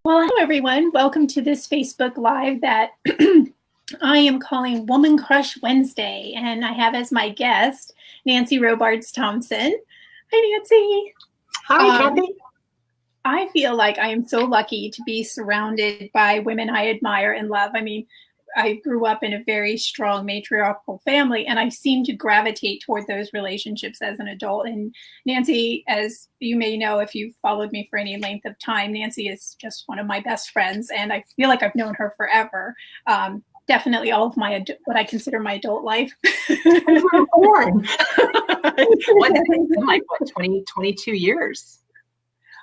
Well, hello everyone. Welcome to this Facebook Live that I am calling Woman Crush Wednesday. And I have as my guest, Nancy Robards Thompson. Hi, Nancy. Hi, Kathy. I feel like I am so lucky to be surrounded by women I admire and love. I mean, I grew up in a very strong matriarchal family, and I seem to gravitate toward those relationships as an adult. And Nancy, as you may know, if you've followed me for any length of time, Nancy is just one of my best friends, and I feel like I've known her forever. Definitely all of my what I consider my adult life. Born. Like what, 22 years?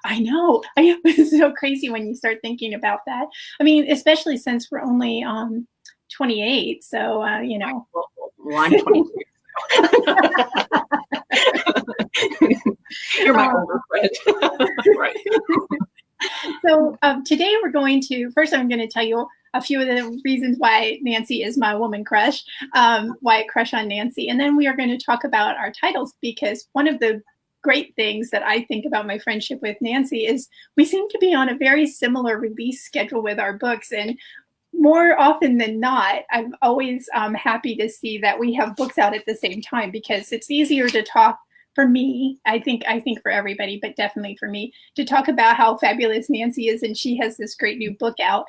I know. It's so crazy when you start thinking about that. I mean, especially since we're only 28. So, you know. Well, I'm 22. You're my older friend. Right. So today we're going to, first I'm going to tell you a few of the reasons why Nancy is my woman crush, why I crush on Nancy. And then we are going to talk about our titles, because one of the great things that I think about my friendship with Nancy is we seem to be on a very similar release schedule with our books. And more often than not, I'm always happy to see that we have books out at the same time, because it's easier to talk, for me, I think for everybody, but definitely for me, to talk about how fabulous Nancy is, and she has this great new book out.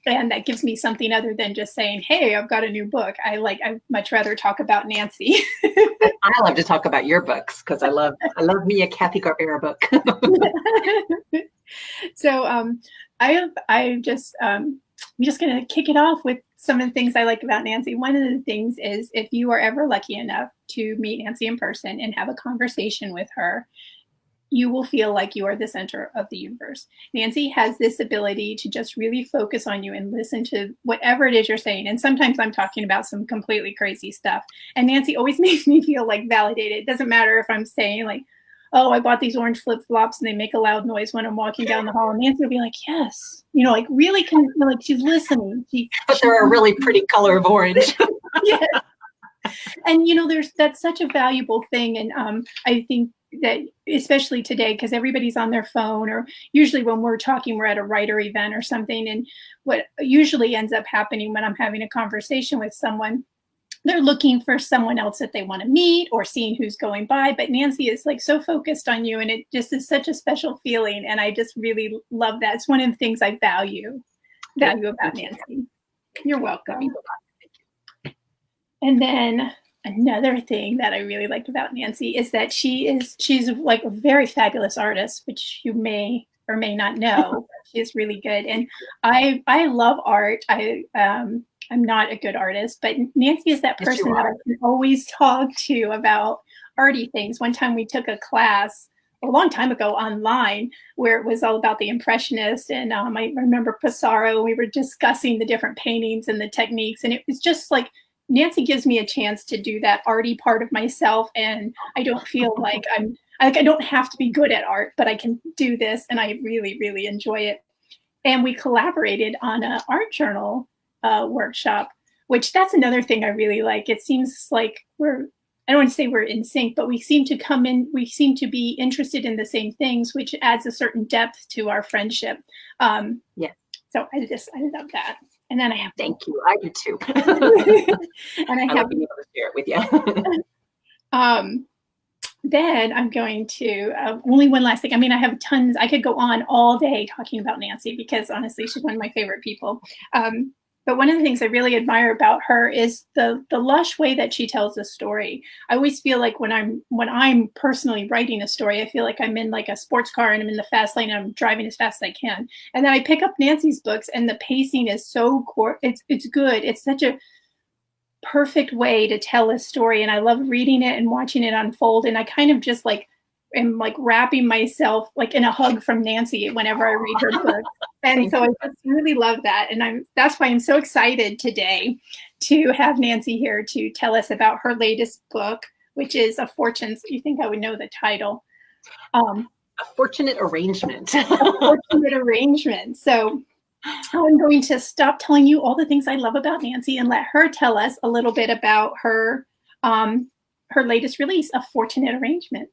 And that gives me something other than just saying, hey, I've got a new book. I much rather talk about Nancy. I love to talk about your books because I love me a Kathy Garbera book. So I'm just going to kick it off with some of the things I like about Nancy. One of the things is, if you are ever lucky enough to meet Nancy in person and have a conversation with her, you will feel like you are the center of the universe. Nancy has this ability to just really focus on you and listen to whatever it is you're saying. And sometimes I'm talking about some completely crazy stuff. And Nancy always makes me feel like validated. It doesn't matter if I'm saying like, oh, I bought these orange flip-flops and they make a loud noise when I'm walking down the hall. And Nancy will be like, yes, you know, like really like she's listening. But they're a really pretty color of orange. Yeah. And, you know, that's such a valuable thing. And I think that especially today, because everybody's on their phone, or usually when we're talking, we're at a writer event or something. And what usually ends up happening when I'm having a conversation with someone, they're looking for someone else that they want to meet or seeing who's going by. But Nancy is like so focused on you, and it just is such a special feeling. And I just really love that. It's one of the things I value about Nancy. You're welcome. And then another thing that I really liked about Nancy is that she's like a very fabulous artist, which you may or may not know. She's really good. And I love art. I'm not a good artist, but Nancy is that person that I can always talk to about arty things. One time we took a class a long time ago online where it was all about the Impressionists. And I remember Pissarro. We were discussing the different paintings and the techniques. And it was just like, Nancy gives me a chance to do that arty part of myself. And I don't feel like I don't have to be good at art, but I can do this. And I really, really enjoy it. And we collaborated on an art journal workshop, which that's another thing I really like. It seems like I don't want to say we're in sync, but we seem to be interested in the same things, which adds a certain depth to our friendship. Yeah. So I love that. And then I have, thank you. I do too. And I have being able to share it with you. Then I'm going to only one last thing. I mean, I have tons. I could go on all day talking about Nancy, because honestly, she's one of my favorite people. But one of the things I really admire about her is the lush way that she tells a story. I always feel like when I'm personally writing a story, I feel like I'm in like a sports car and I'm in the fast lane and I'm driving as fast as I can. And then I pick up Nancy's books and the pacing is so it's good. It's such a perfect way to tell a story. And I love reading it and watching it unfold. And I kind of just like am like wrapping myself like in a hug from Nancy whenever I read her book. And so I just really love that. And that's why I'm so excited today to have Nancy here to tell us about her latest book, which is A Fortune. You think I would know the title? A Fortunate Arrangement. A Fortunate Arrangement. So I'm going to stop telling you all the things I love about Nancy and let her tell us a little bit about her latest release, A Fortunate Arrangement.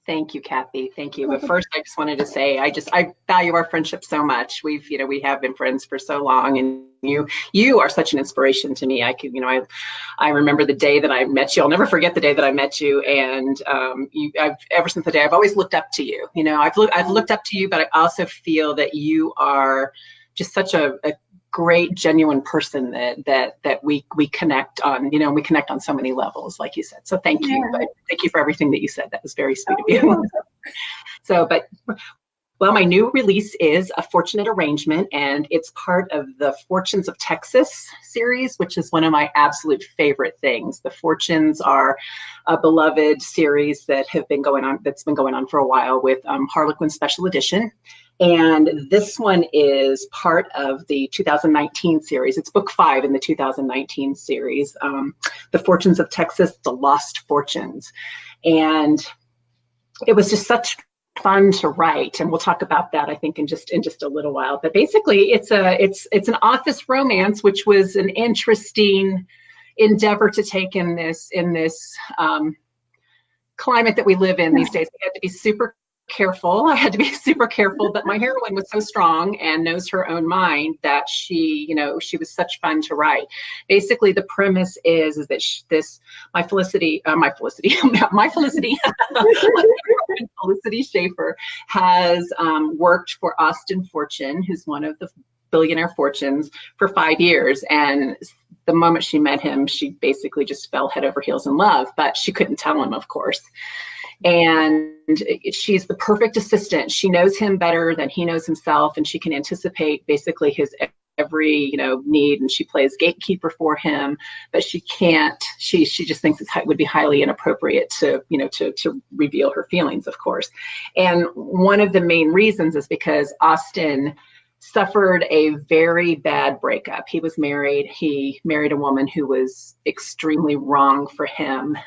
Thank you, Kathy. Thank you. But first, I just wanted to say, I value our friendship so much. We have been friends for so long, and you are such an inspiration to me. I remember the day that I met you. I'll never forget the day that I met you. And ever since the day, I've always looked up to you. I've looked up to you, but I also feel that you are just such a great, genuine person that we connect on, we connect on so many levels, like you said. So thank you. But thank you for everything that you said. That was very sweet of you. Well, my new release is A Fortunate Arrangement, and it's part of the Fortunes of Texas series, which is one of my absolute favorite things. The Fortunes are a beloved series that's been going on for a while with Harlequin Special Edition. And this one is part of the 2019 series. It's book 5 in the 2019 series, The Fortunes of Texas, The Lost Fortunes. And it was just such fun to write, and we'll talk about that, I think, in just a little while. But basically, it's an office romance, which was an interesting endeavor to take in this climate that we live in these days. We had to be super careful. I had to be super careful, but my heroine was so strong and knows her own mind that she was such fun to write. Basically, the premise is that my Felicity Felicity Schaefer has worked for Austin Fortune, who's one of the billionaire fortunes, for 5 years. And the moment she met him, she basically just fell head over heels in love, but she couldn't tell him, of course. And she's the perfect assistant. She knows him better than he knows himself, and she can anticipate basically his every need, and she plays gatekeeper for him, but she can't. She just thinks it would be highly inappropriate to reveal her feelings, of course. And one of the main reasons is because Austin suffered a very bad breakup. He was married. He married a woman who was extremely wrong for him.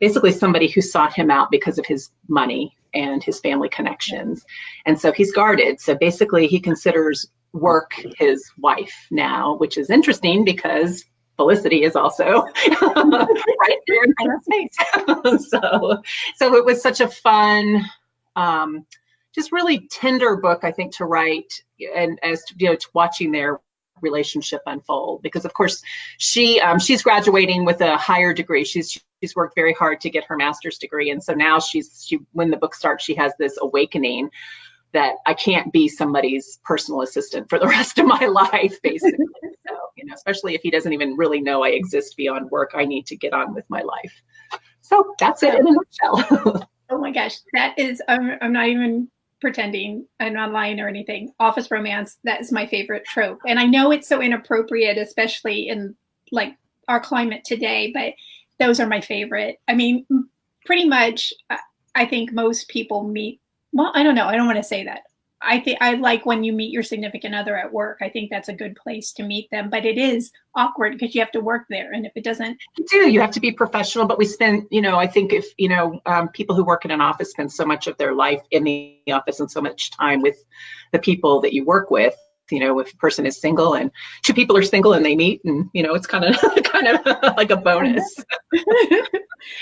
Basically somebody who sought him out because of his money and his family connections. And so he's guarded. So basically he considers work his wife now, which is interesting because Felicity is also right there in front of his face. So it was such a fun, just really tender book, I think, to write, and as to watching their relationship unfold, because of course she's graduating with a higher degree. She's worked very hard to get her master's degree, and so now when the book starts, she has this awakening that I can't be somebody's personal assistant for the rest of my life, basically. So, especially if he doesn't even really know I exist beyond work, I need to get on with my life. So that's it in a nutshell. Oh my gosh, that is, I'm not even pretending, I'm not lying or anything. Office romance, that is my favorite trope. And I know it's so inappropriate, especially in like our climate today, but those are my favorite. I mean, pretty much, I think most people meet, well, I don't know, I don't want to say that. I like when you meet your significant other at work. I think that's a good place to meet them, but it is awkward because you have to work there. And if it doesn't. You have to be professional, but we spend, I think if, people who work in an office spend so much of their life in the office and so much time with the people that you work with. If a person is single and two people are single and they meet, and it's kind of like a bonus.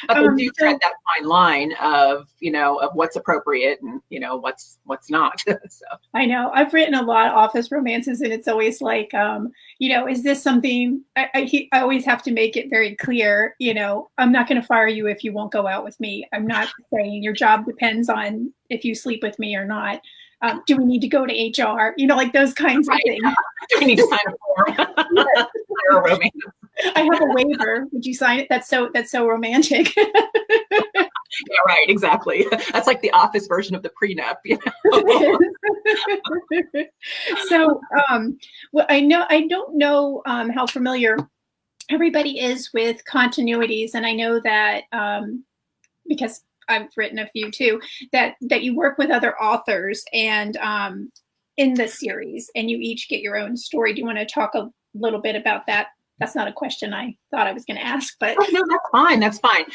But they do tread that fine line of of what's appropriate and what's not. So I know I've written a lot of office romances, and it's always like is this something I always have to make it very clear. I'm not going to fire you if you won't go out with me. I'm not saying your job depends on if you sleep with me or not. Do we need to go to HR? Like those kinds of things. Do we need to sign a form? Or a romance? I have a waiver. Would you sign it? That's so romantic. Yeah, right. Exactly. That's like the office version of the prenup. So, well, I don't know how familiar everybody is with continuities, and I know that because I've written a few too, that you work with other authors and in the series, and you each get your own story. Do you want to talk a little bit about that? That's not a question I thought I was going to ask, but no, that's fine. That's fine.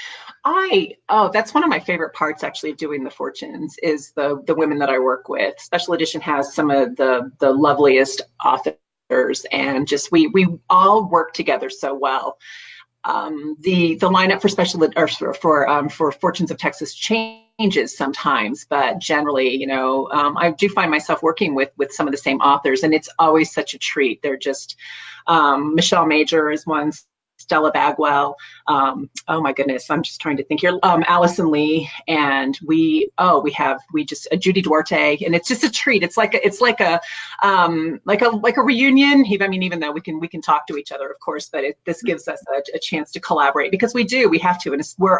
That's one of my favorite parts actually of doing the Fortunes is the women that I work with. Special Edition has some of the loveliest authors, and just we all work together so well. the lineup for special or for Fortunes of Texas changes sometimes, but generally, you know, I do find myself working with some of the same authors, and it's always such a treat. They're just Michelle Major is one. Stella Bagwell, oh my goodness, I'm just trying to think here. Allison Lee, and we just Judy Duarte, and it's just a treat. It's like a reunion. Even though we can talk to each other, of course, but this gives us a chance to collaborate, because we have to, and we're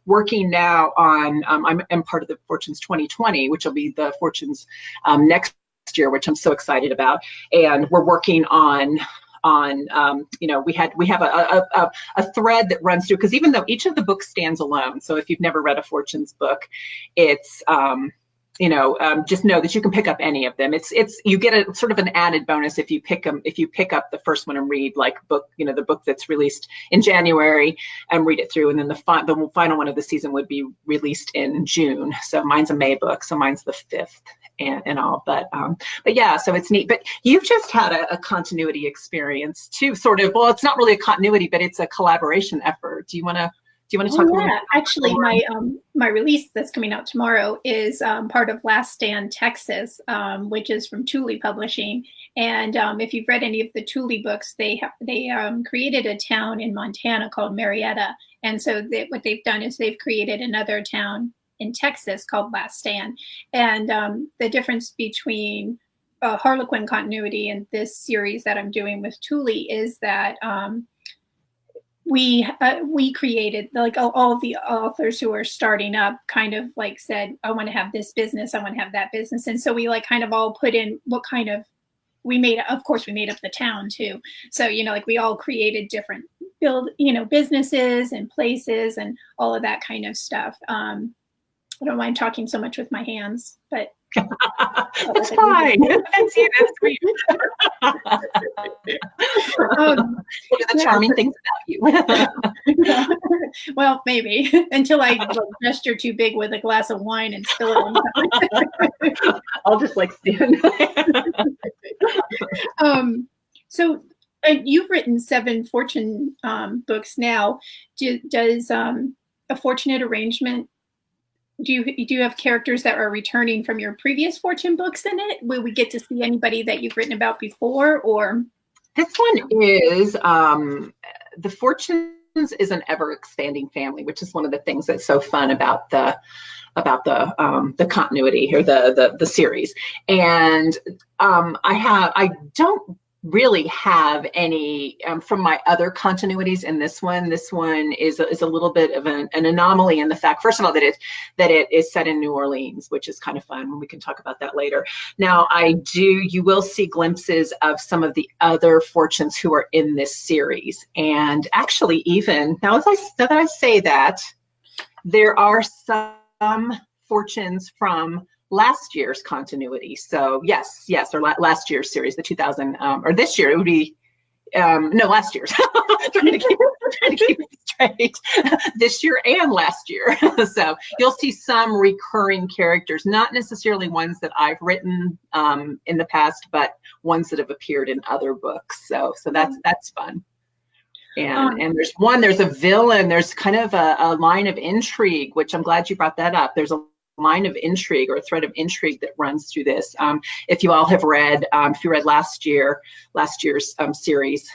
working now on. I'm part of the Fortunes 2020, which will be the Fortunes next year, which I'm so excited about, and we're working on we have a thread that runs through, because even though each of the books stands alone, so if you've never read a Fortunes book, it's just know that you can pick up any of them. It's you get a sort of an added bonus if you pick up the first one and read the book that's released in January and read it through, and then the final one of the season would be released in June. So mine's a May book, so mine's the 5th. And all, but yeah, so it's neat. But you've just had a continuity experience too, sort of. Well, it's not really a continuity, but it's a collaboration effort. Do you want to talk a little bit? Actually, my release that's coming out tomorrow is part of Last Stand Texas, which is from Thule Publishing. And if you've read any of the Thule books, they created a town in Montana called Marietta, and so what they've done is they've created another town in Texas called Last Stand. And the difference between Harlequin continuity and this series that I'm doing with Thule is that we created, like, all of the authors who are starting up kind of like said, I want to have this business, I want to have that business. And so we like kind of all put in what kind of, we made up the town too. So, we all created different businesses and places and all of that kind of stuff. I don't mind talking so much with my hands, but that's fine. That's sweet. What are the charming things about you? Well, maybe until I gesture too big with a glass of wine and spill it on. I'll just stand. So you've written 7 Fortune books now. Does A Fortunate Arrangement? Do you have characters that are returning from your previous Fortune books in it? Will we get to see anybody that you've written about before, or? This one is the Fortunes is an ever expanding family, which is one of the things that's so fun about the continuity or the series. And I don't really have any from my other continuities in this one. This one is a little bit of an anomaly in the fact, first of all, that it is set in New Orleans, which is kind of fun. We can talk about that later. Now, you will see glimpses of some of the other Fortunes who are in this series. And actually, even now, as I say that, there are some Fortunes from last year's continuity. So yes, or last year's series, the 2000, or this year, it would be, no, last year's. trying to keep it straight. This year and last year. So you'll see some recurring characters, not necessarily ones that I've written in the past, but ones that have appeared in other books. So that's fun. And there's a villain, there's kind of a line of intrigue, which I'm glad you brought that up. There's a line of intrigue or a thread of intrigue that runs through this. If you all have read, if you read last year's series,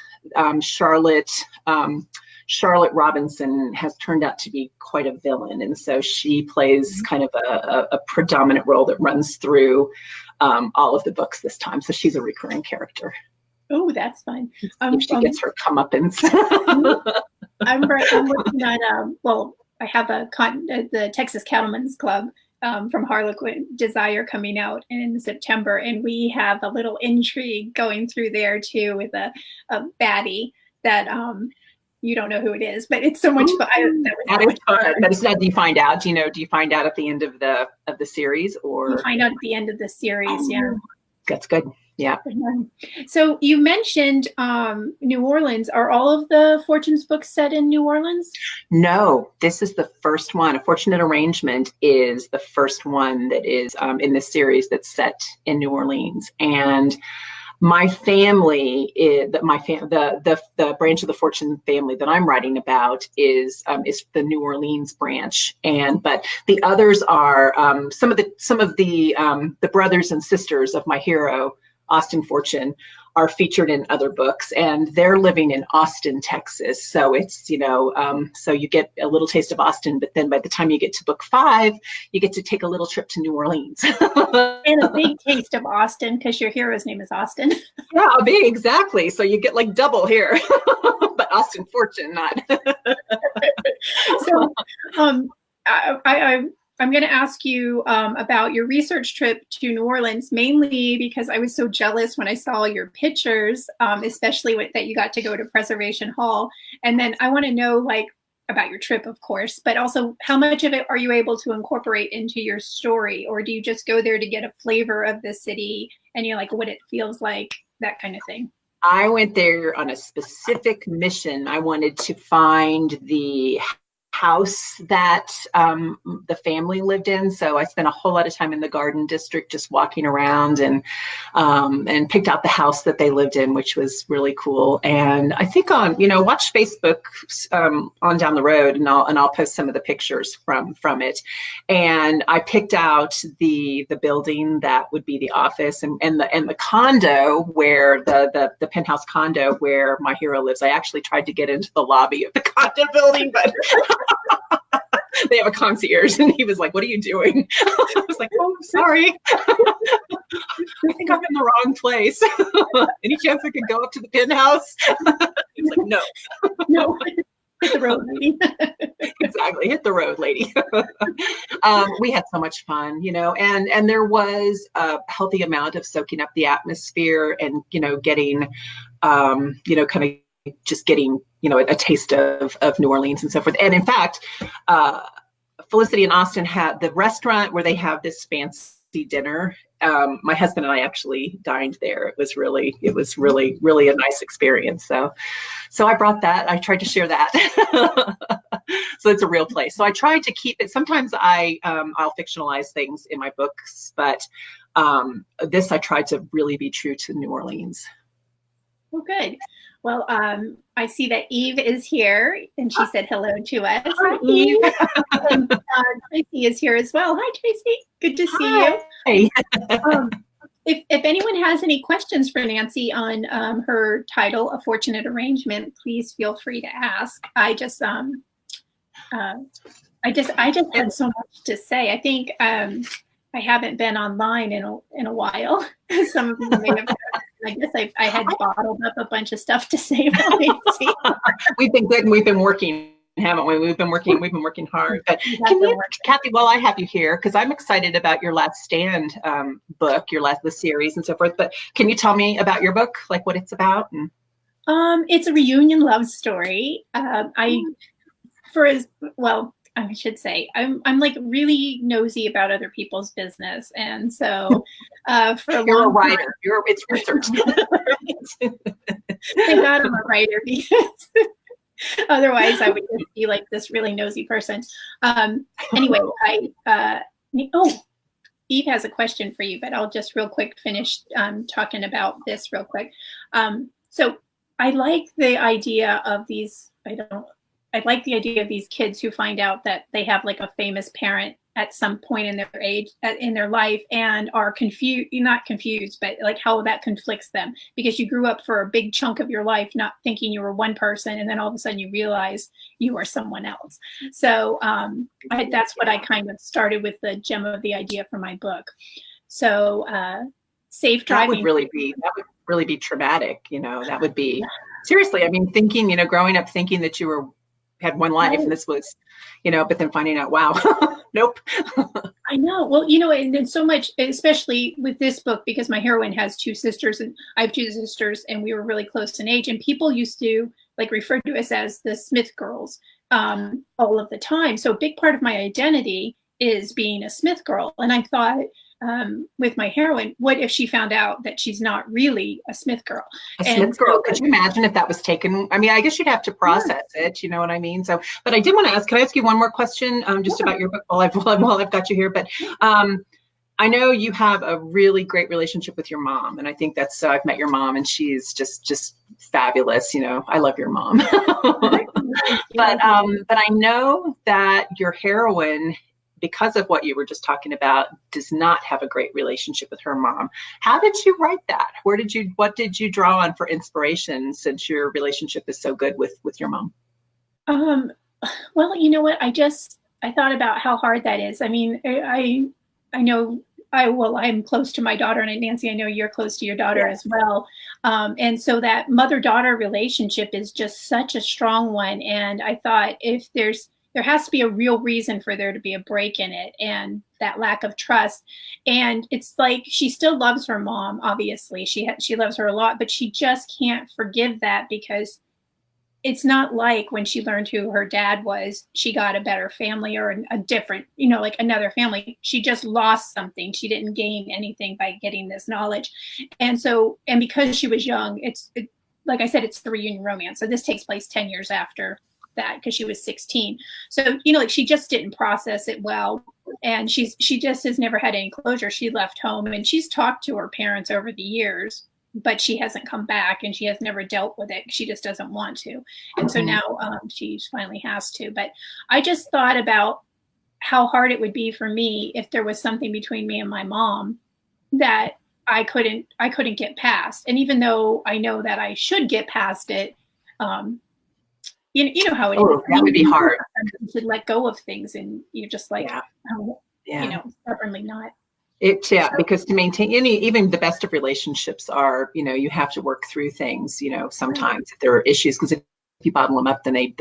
Charlotte Robinson has turned out to be quite a villain, and so she plays kind of a predominant role that runs through all of the books this time. So she's a recurring character. Oh, that's fun. She gets her comeuppance. I'm working on I have the Texas Cattlemen's Club from Harlequin Desire coming out in September, and we have a little intrigue going through there too with a baddie that you don't know who it is, but it's so much fun. That is fun. But it's not. Do you find out? Do you find out at the end of the series, or you find out at the end of the series? Yeah, that's good. Yeah. So you mentioned New Orleans. Are all of the Fortunes books set in New Orleans? No, this is the first one. A Fortunate Arrangement is the first one that is in this series that's set in New Orleans. And my family is the branch of the Fortune family that I'm writing about is the New Orleans branch, but the others are some of the brothers and sisters of my hero, Austin Fortune, are featured in other books, and they're living in Austin, Texas. So it's, so you get a little taste of Austin, but then by the time you get to book 5, you get to take a little trip to New Orleans. And a big taste of Austin, because your hero's name is Austin. Yeah, big, exactly. So you get like double here, but Austin Fortune, not. So I'm going to ask you about your research trip to New Orleans, mainly because I was so jealous when I saw your pictures, especially that you got to go to Preservation Hall. And then I want to know, like, about your trip, of course, but also how much of it are you able to incorporate into your story? Or do you just go there to get a flavor of the city and you like what it feels like, that kind of thing? I went there on a specific mission. I wanted to find the house that the family lived in. So I spent a whole lot of time in the Garden District, just walking around and picked out the house that they lived in, which was really cool. And I think watch Facebook on down the road, and I'll post some of the pictures from it. And I picked out the building that would be the office, and the condo where the penthouse condo where my hero lives. I actually tried to get into the lobby of the condo building, but they have a concierge, and he was like, "What are you doing?" I was like, "Oh, I'm sorry. I think I'm in the wrong place. Any chance I could go up to the penthouse?" He was like, No, hit the road, lady. Exactly, hit the road, lady. We had so much fun, and there was a healthy amount of soaking up the atmosphere and getting, kind of just getting, a taste of New Orleans and so forth. And in fact, Felicity and Austin had the restaurant where they have this fancy dinner. My husband and I actually dined there. It was really a nice experience. So I brought that. I tried to share that. So it's a real place. So I tried to keep it. Sometimes I'll fictionalize things in my books, but this I tried to really be true to New Orleans. Oh, good. Well, I see that Eve is here, and she said hello to us. Hi, Eve. And Tracy is here as well. Hi, Tracy. Good to see you. Hey. If anyone has any questions for Nancy on her title, A Fortunate Arrangement, please feel free to ask. I just had so much to say. I think I haven't been online in a while. Some of you may have. I guess I had bottled up a bunch of stuff to say about Nancy. We've been good, and we've been working, haven't we? We've been working hard. But can you, Kathy, while I have you here, because I'm excited about your Last Stand book, the series and so forth. But can you tell me about your book, like what it's about? It's a reunion love story. I should say I'm like really nosy about other people's business, and so you're a writer. It's research. Thank God I'm a writer, because otherwise I would just be like this really nosy person. Anyway, Eve has a question for you, but I'll just real quick finish talking about this real quick. So I like the idea of these. I like the idea of these kids who find out that they have like a famous parent at some point in their life, and are not confused, but like how that conflicts them, because you grew up for a big chunk of your life not thinking you were one person, and then all of a sudden you realize you are someone else. So that's what I kind of started with, the gem of the idea for my book. So safe driving. That would really be traumatic. That would be, seriously. I mean, thinking, growing up thinking that you had one life, and this was, but then finding out, wow, nope. I know. Well, and then so much, especially with this book, because my heroine has 2 sisters, and I have 2 sisters, and we were really close in age, and people used to like refer to us as the Smith girls all of the time. So a big part of my identity is being a Smith girl. And I thought, with my heroine, what if she found out that she's not really a Smith girl? Smith girl. Could you imagine if that was taken? I mean, I guess you'd have to process it. You know what I mean? So, but I did want to ask. Can I ask you one more question, just about your book while I've got you here? But I know you have a really great relationship with your mom, and I think that's, I've met your mom, and she's just fabulous. You know, I love your mom. Thank you. But I know that your heroine, because of what you were just talking about, does not have a great relationship with her mom. How did you write that? What did you draw on for inspiration, since your relationship is so good with your mom? Um, well, you know what? I thought about how hard that is. I mean, I know I'm close to my daughter, and Nancy, I know you're close to your daughter as well. And so that mother-daughter relationship is just such a strong one. And I thought, if there has to be a real reason for there to be a break in it, and that lack of trust. And it's like, she still loves her mom, obviously. She loves her a lot, but she just can't forgive that, because it's not like when she learned who her dad was, she got a better family or a different, like another family. She just lost something. She didn't gain anything by getting this knowledge. And because she was young, like I said, it's the reunion romance. So this takes place 10 years after that, because she was 16. So, like, she just didn't process it well. And she just has never had any closure. She left home, and she's talked to her parents over the years, but she hasn't come back, and she has never dealt with it. She just doesn't want to. And so now she finally has to. But I just thought about how hard it would be for me if there was something between me and my mom that I couldn't get past. And even though I know that I should get past it, you know how it is. That would be hard. You should let go of things, and you're just like, stubbornly not. Because to maintain even the best of relationships are, you have to work through things, sometimes if there are issues, because if you bottle them up, then they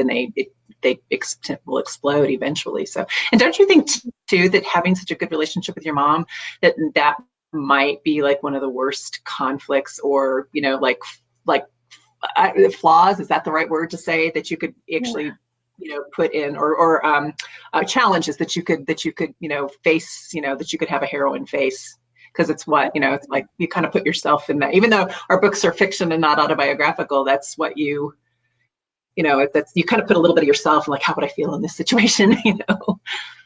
will explode eventually. So, and don't you think too that having such a good relationship with your mom, that might be like one of the worst conflicts, or flaws, is that the right word to say, that you could actually put in, or challenges that you could face, that you could have a heroine face, because it's it's like you kind of put yourself in that. Even though our books are fiction and not autobiographical, that's what you kind of put a little bit of yourself, like, how would I feel in this situation?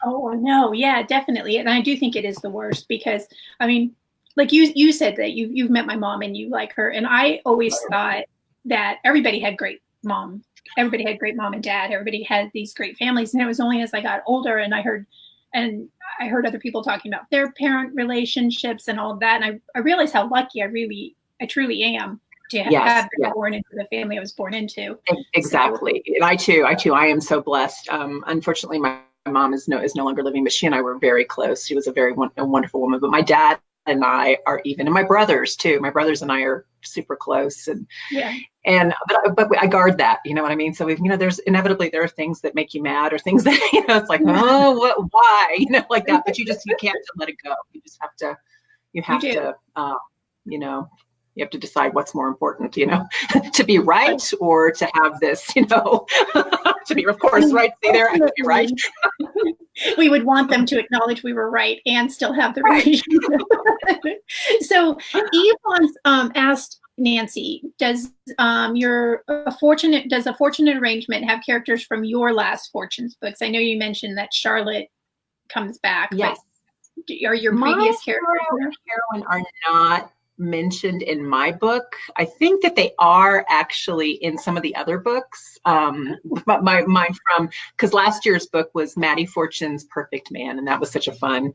Oh no, yeah, definitely. And I do think it is the worst, because I mean, like you said that you've met my mom and you like her, and I always thought that everybody had great mom and dad. Everybody had these great families. And it was only as I got older and I heard other people talking about their parent relationships and all of that, and I realized how lucky I truly am to have been born into the family I was born into. Exactly. So, and I too, I am so blessed. Unfortunately, my mom is no longer living, but she and I were very close. She was a wonderful woman. But my dad and I are even, and my brothers too. My brothers and I are super close, but I guard that, you know what I mean? So there's inevitably, there are things that make you mad, or things that, it's like, why, like that, but you can't let it go. You just have to, you have to decide what's more important, to be right, or to have this, to be, of course, right. Stay there, I have to be right. We would want them to acknowledge we were right and still have the relationship. So Eve once asked Nancy, does a fortunate arrangement have characters from your last Fortunes books? I know you mentioned that Charlotte comes back. Yes. But are your previous characters heroine are not mentioned in my book. I think that they are actually in some of the other books. But mine because last year's book was Maddie Fortune's Perfect Man, and that was such a fun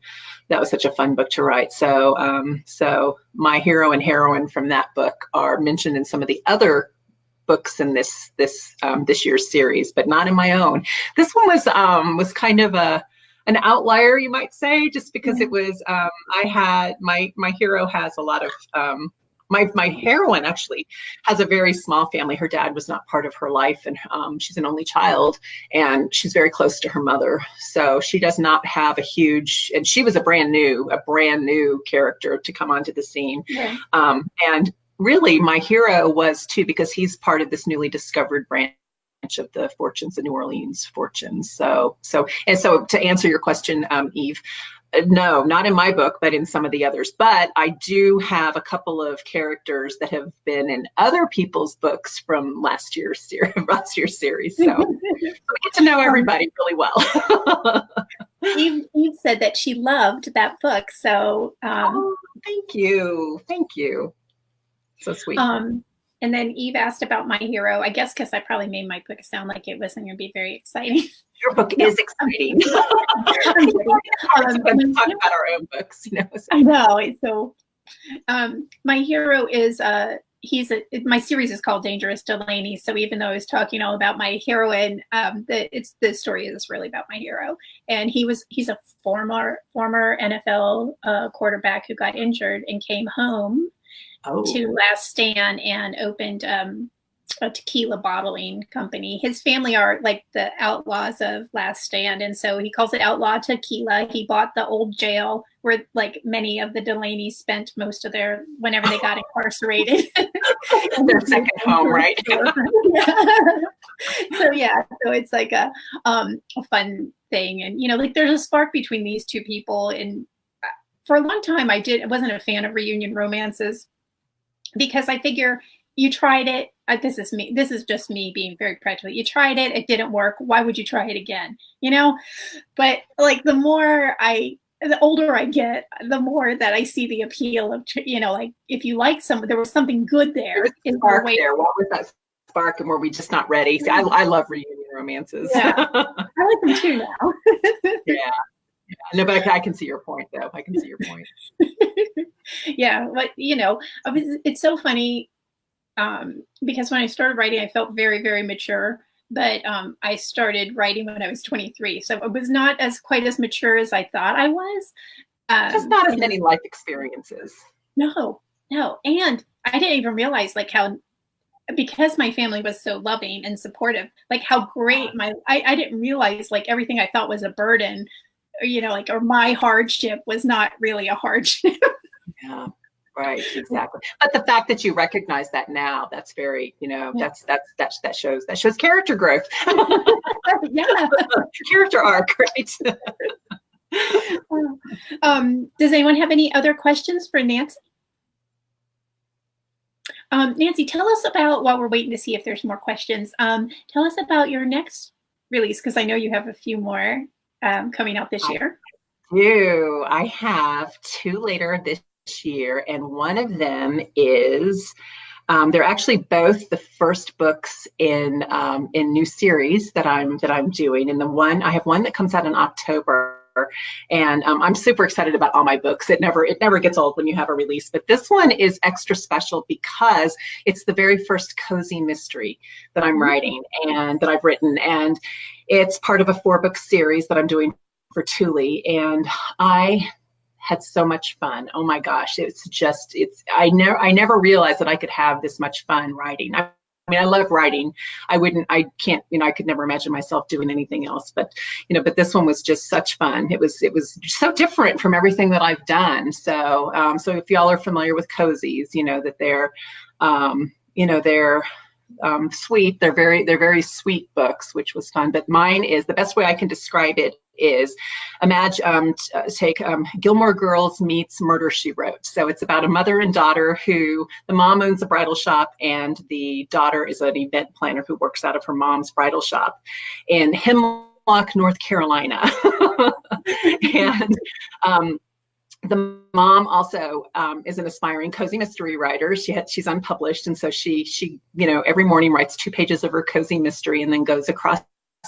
book to write. So my hero and heroine from that book are mentioned in some of the other books in this year's series, but not in my own. This one was kind of an outlier, you might say, just because it was, I had, my hero has a lot of, my heroine actually has a very small family. Her dad was not part of her life, and she's an only child, and she's very close to her mother. So she does not have and she was a brand new character to come onto the scene. Yeah. And really my hero was too, because he's part of this newly discovered branch of the Fortunes, the New Orleans Fortunes. So to answer your question, Eve, no, not in my book, but in some of the others. But I do have a couple of characters that have been in other people's books from last year's series. So we get to know everybody really well. Eve said that she loved that book. So, Oh, thank you. Thank you. So sweet. And then Eve asked about my hero, I guess because I probably made my book sound like it wasn't going to be very exciting. Your book is exciting. I'm kidding. Talk about our own books, you know. So. I know. So, my hero is my series is called Dangerous Delaney. So even though I was talking all about my heroine, the story is really about my hero. And he's a former NFL quarterback who got injured and came home to Last Stand and opened a tequila bottling company. His family are like the outlaws of Last Stand, and so he calls it Outlaw Tequila. He bought the old jail where like many of the Delaneys spent most of whenever they got incarcerated. Their second home, right? So it's like a fun thing, and like there's a spark between these two people. And for a long time, I wasn't a fan of reunion romances because I figure you tried it. This is just me being very practical. You tried it, it didn't work. Why would you try it again? But like the older I get, the more that I see the appeal of, like if you like there was something good there. There's a spark there. What was that spark, and were we just not ready? See, I love reunion romances. Yeah. I like them too now. Yeah. No, but I can see your point, though. I can see your point. Yeah, but it's so funny. Because when I started writing, I felt very, very mature, but I started writing when I was 23. So it was not quite as mature as I thought I was. Just not as many life experiences. No. And I didn't even realize because my family was so loving and supportive, like how great I didn't realize like everything I thought was a burden, or my hardship was not really a hardship. Yeah. Right, exactly. But the fact that you recognize that now, that's very, that shows character growth. Yeah. Character arc, right? Does anyone have any other questions for Nancy? Nancy, tell us about, while we're waiting to see if there's more questions, tell us about your next release, because I know you have a few more coming out this year. I have 2 later this year, and one of them is they're actually both the first books in new series that I'm doing. And I have one that comes out in October, and I'm super excited about all my books. It never gets old when you have a release, but this one is extra special because it's the very first cozy mystery that I'm writing and that I've written, and it's part of a 4-book series that I'm doing for Thule, and I had so much fun. Oh my gosh. I never realized that I could have this much fun writing. I mean, I love writing. I could never imagine myself doing anything else, but this one was just such fun. It was so different from everything that I've done. So if y'all are familiar with cozies, that they're, they're sweet. They're very sweet books, which was fun. But mine is, the best way I can describe it is, imagine take Gilmore Girls meets Murder, She Wrote. So it's about a mother and daughter who, the mom owns a bridal shop and the daughter is an event planner who works out of her mom's bridal shop in Hemlock, North Carolina. And the mom also is an aspiring cozy mystery writer. She's unpublished, and so she every morning writes 2 pages of her cozy mystery and then goes across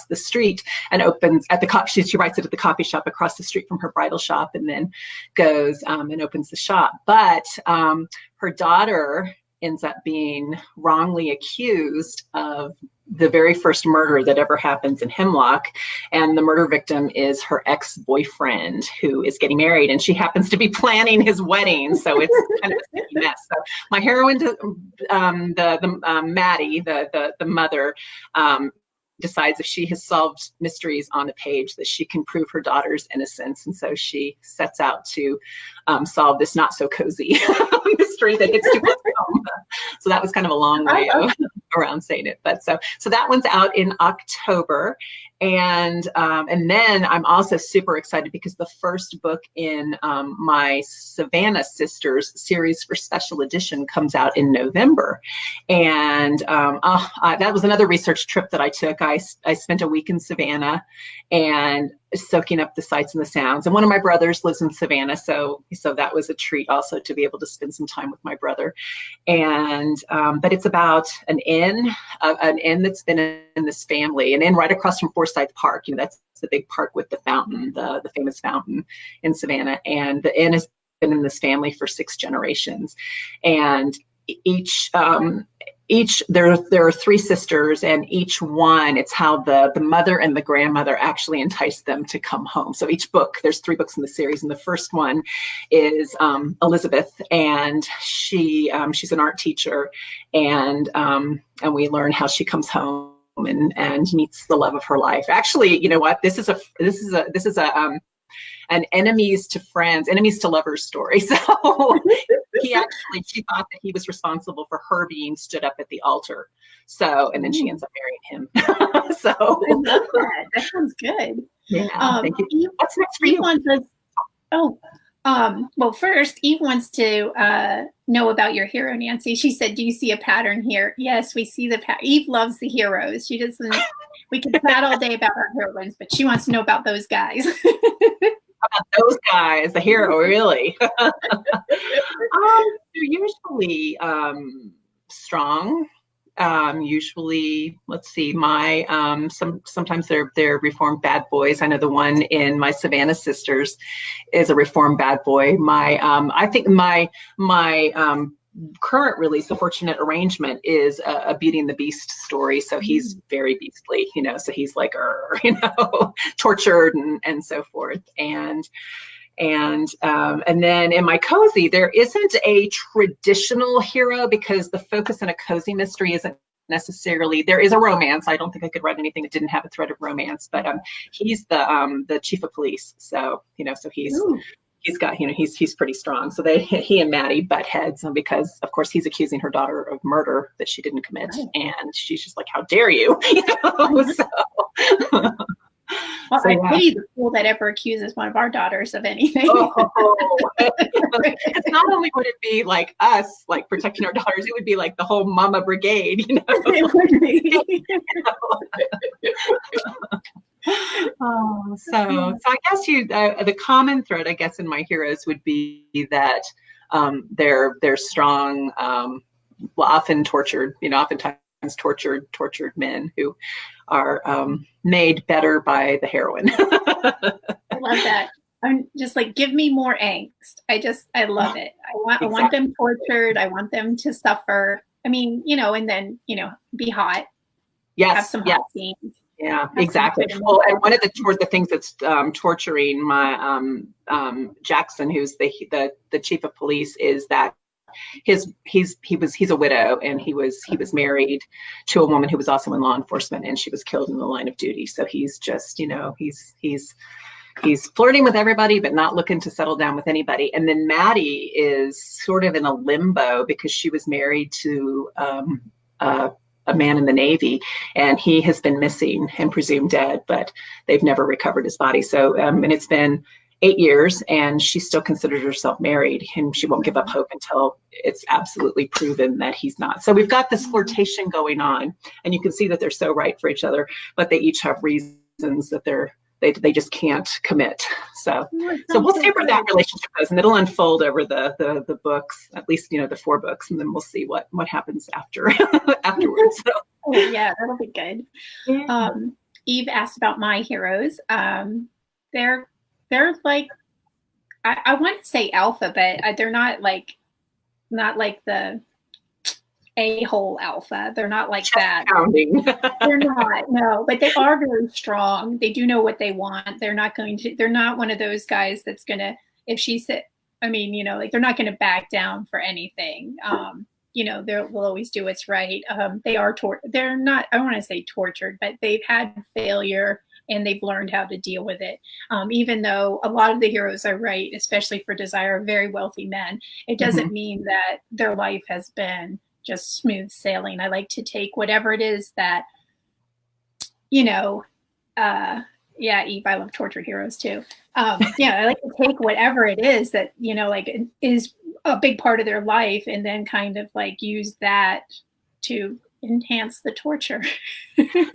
the street and opens at the she writes it at the coffee shop across the street from her bridal shop, and then goes and opens the shop. But her daughter ends up being wrongly accused of the very first murder that ever happens in Hemlock, and the murder victim is her ex-boyfriend who is getting married, and she happens to be planning his wedding. So it's kind of a sticky mess. So my heroine, Maddie, the mother, decides if she has solved mysteries on the page that she can prove her daughter's innocence, and so she sets out to solve this not so cozy mystery that hits too close to home. So that was kind of a long way around saying it, but so that one's out in October. And then I'm also super excited because the first book in my Savannah Sisters series for special edition comes out in November. And that was another research trip that I took. I spent a week in Savannah and soaking up the sights and the sounds. And one of my brothers lives in Savannah, so that was a treat also to be able to spend some time with my brother. And but it's about an inn that's been in this family, an inn right across from Forsyth Park. That's the big park with the fountain, the famous fountain in Savannah. And the inn has been in this family for 6 generations. And there are 3 sisters, and each one, it's how the mother and the grandmother actually entice them to come home. So each book, there's 3 books in the series, and the first one is Elizabeth, and she's an art teacher, and we learn how she comes home and meets the love of her life. Actually, you know what? This is an enemies to friends, enemies to lovers story. So she thought that he was responsible for her being stood up at the altar. So, and then she ends up marrying him. So I love that. That sounds good. Yeah, thank you. What's next for you? Well, first, Eve wants to know about your hero, Nancy. She said, do you see a pattern here? Yes, we see the pattern. Eve loves the heroes. She doesn't, we can chat all day about our heroines, but she wants to know about those guys. About those guys, the hero, really. They're usually strong. Usually, let's see, sometimes they're reformed bad boys. I know the one in my Savannah Sisters is a reformed bad boy. I think my current release, The Fortunate Arrangement, is a Beauty and the Beast story. So he's very beastly, so he's like, tortured and so forth. And then in my cozy, there isn't a traditional hero because the focus in a cozy mystery isn't necessarily, there is a romance. I don't think I could write anything that didn't have a thread of romance, but he's the chief of police. So, so he's got, he's pretty strong. So he and Maddie butt heads, and because of course he's accusing her daughter of murder that she didn't commit. And she's just like, how dare you? Well, I pity the fool that ever accuses one of our daughters of anything. It's not only would it be like us, like protecting our daughters, it would be like the whole mama brigade, It would be. So I guess the common thread, I guess, in my heroes would be that they're strong, often tortured, oftentimes tortured men who are made better by the heroine. I love that. I'm just like, give me more angst. I love it. I want them tortured. I want them to suffer. I mean, and then, be hot. Yes. Have some hot scenes. Yeah, exactly. Well, and one of the things that's torturing my Jackson, who's the chief of police, is that he's a widow, and he was married to a woman who was also in law enforcement, and she was killed in the line of duty. So he's just, he's flirting with everybody, but not looking to settle down with anybody. And then Maddie is sort of in a limbo because she was married to a man in the Navy, and he has been missing and presumed dead, but they've never recovered his body. So, and it's been 8 years, and she still considers herself married, and she won't give up hope until it's absolutely proven that he's not. So we've got this flirtation going on, and you can see that they're so right for each other, but they each have reasons that they just can't commit. So we'll see where that relationship goes, and it'll unfold over the books, at least the 4 books, and then we'll see what happens afterwards. So. Oh, yeah, that'll be good. Yeah. Eve asked about my heroes. They're like, I want to say alpha, but they're not like the a-hole alpha. They're not like that. They're not, no, but they are very strong. They do know what they want. They're not one of those guys that's gonna, if she said, they're not gonna back down for anything. They'll always do what's right. They're not, I don't want to say tortured, but they've had failure and they've learned how to deal with it. Even though a lot of the heroes I write, especially for Desire, are very wealthy men, it doesn't mean that their life has been just smooth sailing. I like to take whatever it is that, Yeah, Eve, I love tortured heroes too. Yeah, I like to take whatever it is that, like is a big part of their life and then kind of like use that to enhance the torture. Because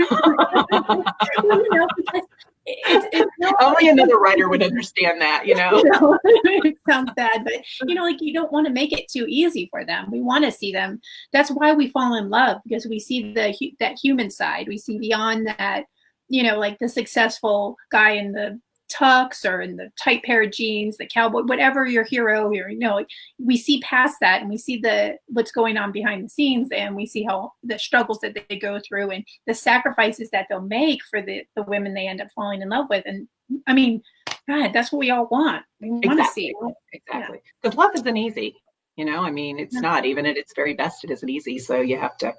it's not, only another writer would understand that, it sounds bad, but like you don't want to make it too easy for them. We want to see them. That's why we fall in love, because we see that human side. We see beyond that, like the successful guy in the tux or in the tight pair of jeans, the cowboy, whatever your hero here, we see past that and we see what's going on behind the scenes, and we see how the struggles that they go through and the sacrifices that they'll make for the women they end up falling in love with. And I mean, God, that's what we all want. We want to see. Exactly. Because love isn't easy. I mean, it's not, even at its very best, it isn't easy. So you have to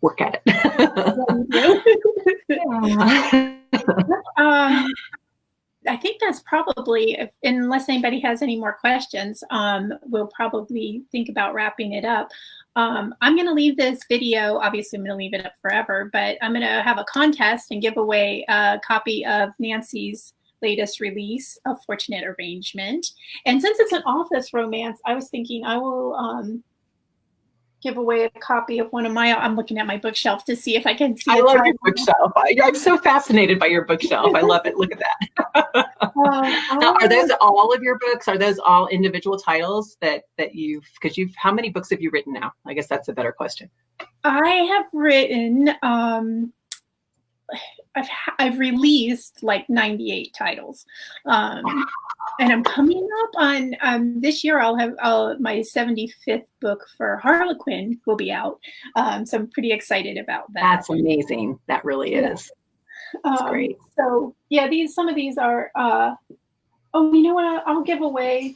work at it. I think that's probably, unless anybody has any more questions, we'll probably think about wrapping it up. I'm going to leave this video. Obviously, I'm going to leave it up forever, but I'm going to have a contest and give away a copy of Nancy's latest release, A Fortunate Arrangement. And since it's an office romance, I was thinking I will give away a copy of one of my, I'm looking at my bookshelf to see if I can see. I love your bookshelf. I'm so fascinated by your bookshelf. I love it. Look at that. Now, are those all of your books? Are those all individual titles that because how many books have you written now? I guess that's a better question. I have written, I've released like 98 titles. And I'm coming up on this year. I'll have my 75th book for Harlequin will be out. So I'm pretty excited about that. That's amazing. That really is. That's great. So yeah, some of these are. You know what? I'll give away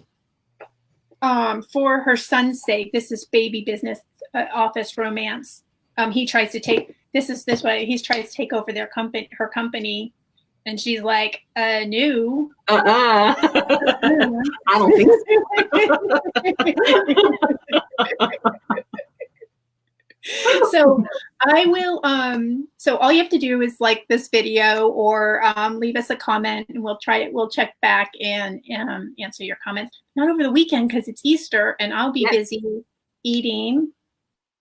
for her son's sake. This is Baby Business Office Romance. He tries to take this way. He tries to take over her company. And she's like, no. I don't think so. So I will, so all you have to do is like this video or leave us a comment and we'll try it. We'll check back and answer your comments. Not over the weekend because it's Easter and I'll be busy eating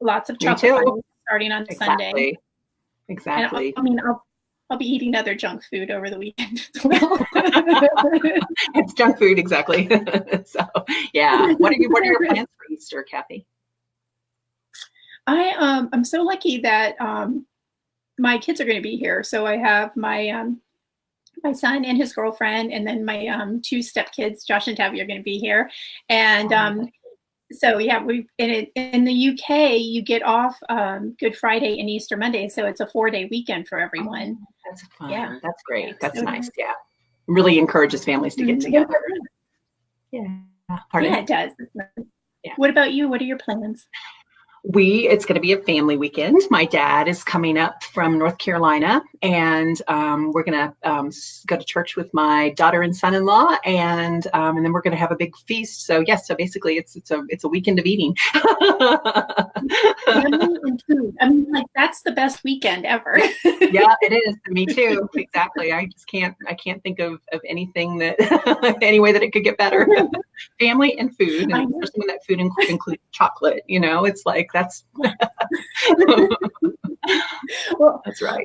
lots of chocolate starting on Sunday. Exactly. And I'll be eating other junk food over the weekend as well. It's junk food, exactly. So, yeah. What are your plans for Easter, Kathy? I'm so lucky that my kids are going to be here. So I have my my son and his girlfriend, and then my two stepkids, Josh and Tabby, are going to be here. And so yeah, in the UK you get off Good Friday and Easter Monday, so it's a 4-day weekend for everyone. Oh, that's fun. Yeah, that's great. That's nice. Yeah, really encourages families to get together. Yeah, yeah, it does. Yeah. What about you? What are your plans? It's going to be a family weekend. My dad is coming up from North Carolina, and we're going to go to church with my daughter and son-in-law, and then we're going to have a big feast. So yes, so basically it's a weekend of eating. Family and food. I mean, like that's the best weekend ever. Yeah, it is. Me too. Exactly. I can't think of anything that any way that it could get better. Family and food, and especially when that food includes chocolate. It's like that's well, that's right.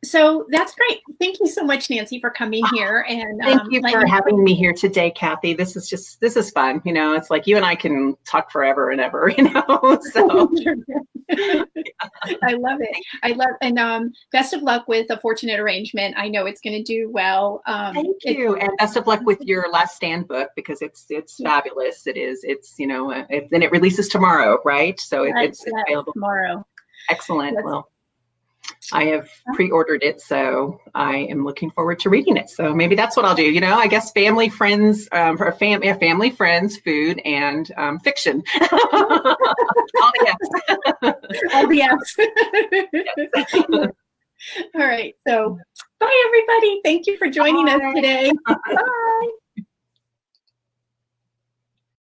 So that's great. Thank you so much, Nancy, for coming here. And thank you for having me here today, Kathy. This is fun. It's like you and I can talk forever and ever, so. I love it. And best of luck with A Fortunate Arrangement. I know it's going to do well. Thank you. And best of luck with your Last Stand book, because it's fabulous. It is. It's, then it releases tomorrow, right? So it's available tomorrow. Excellent. Well, I have pre-ordered it, so I am looking forward to reading it. So maybe that's what I'll do. I guess family, friends, family, friends, food, and fiction. All the All right. So bye, everybody. Thank you for joining us today. Bye.